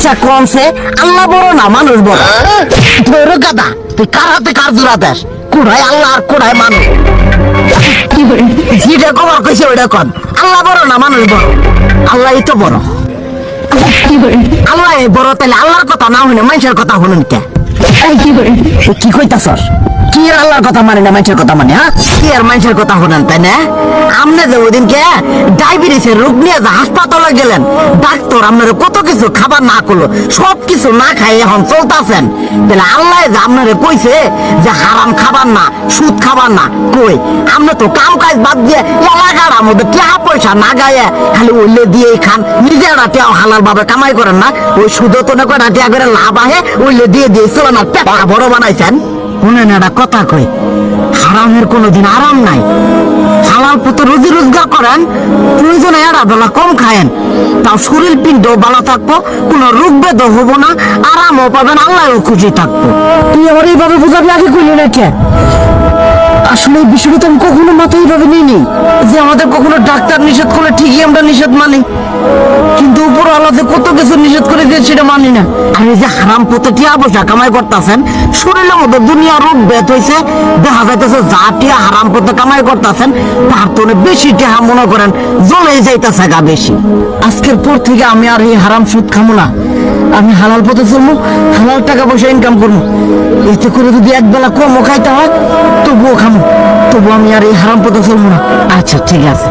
আচ্ছা কোনছে আল্লাহ বড় না মানুষ বড়? তোর গাদা তুই কার হাতে কার জোড়া দেশ? কোড়ায় আল্লাহ আর কোড়ায় মানুষ। যেটা কবার কইছে ওইটা কন। আল্লাহ বড় না মানুষ বড়? আল্লাহই তো বড়। আল্লাহ বড়, তাহলে আল্লাহর কথা না শুনে মানুষের কথা শুনুন কে? কি কইতাছস? কি আর আল্লাহর কথা মানে না মানুষের কথা মানে? হ্যাঁ, কি আর মানুষের কথা শুনেন তাই না? আপনি যে ওদিনকে ডায়াবেটিসের রোগ নিয়ে যে হাসপাতালে গেলেন, ডাক্তার আপনার কত কিছু খাবার না করলো, সব কিছু না খাই এখন চলতেছেন, তাহলে আল্লাহ যে আপনারে কইছে যে হারাম খাবার না, সুদ খাবার না, কই আপনি তো কাম কাজ বাদ দিয়ে এলাকার আমাদের টাকা পয়সা না গায়ে খালি ওইলে দিয়েই খান, নিজেরা টেও হালাল ভাবে কামাই করেন না, ওই সুদ তো না করে টাকা করে লাভ আহে ওইলে দিয়ে দিয়ে চলেন আর পেটা বড় বানাইছেন। শুনেন একটা কথা কই, হারামের কোনোদিন আরাম নাই। হালাল পথে রুজি রোজগার করেন, প্রয়োজনে এরা বেলা কম খায়েন, তাও শরীর পিণ্ড ভালো থাকবো, কোনো রোগ বেদ হবো না, আরামও পাবেন, আল্লাহও খুশি থাকবো। তুই আমার এইভাবে বুঝাবি আগে কইলি না কে? আসলে এই বিষয়টা তো আমি কখনো মাথায় এইভাবে নিইনি যে আমাদের কখনো ডাক্তার নিষেধ করলে ঠিকই আমরা নিষেধ মানি, কিন্তু উপর আল্লাহ যে কত কিছু নিষেধ করে দিয়ে সেটা মানি না। আর এই যে হারাম পথে টিয়া পয়সা কামাই করতেছেন, শরীরের মধ্যে দুনিয়া রোগ বেদ হয়েছে, দেখা যাইতেছে যা টিয়া হারাম পথে কামাই করতেছেন তার তো বেশি টিয়া মনে করেন জ্বলে যাইতেছে গা বেশি। আজকের পর থেকে আমি আর এই হারাম সুদ খামো না, আমি হালাল পথে চলবো, হালাল টাকা পয়সা ইনকাম করবো। এতে করে যদি একবেলা কমও খাইতে হয় তবুও খামো, তবু আমি আর এই হারাম পথে চলবো না। আচ্ছা ঠিক আছে।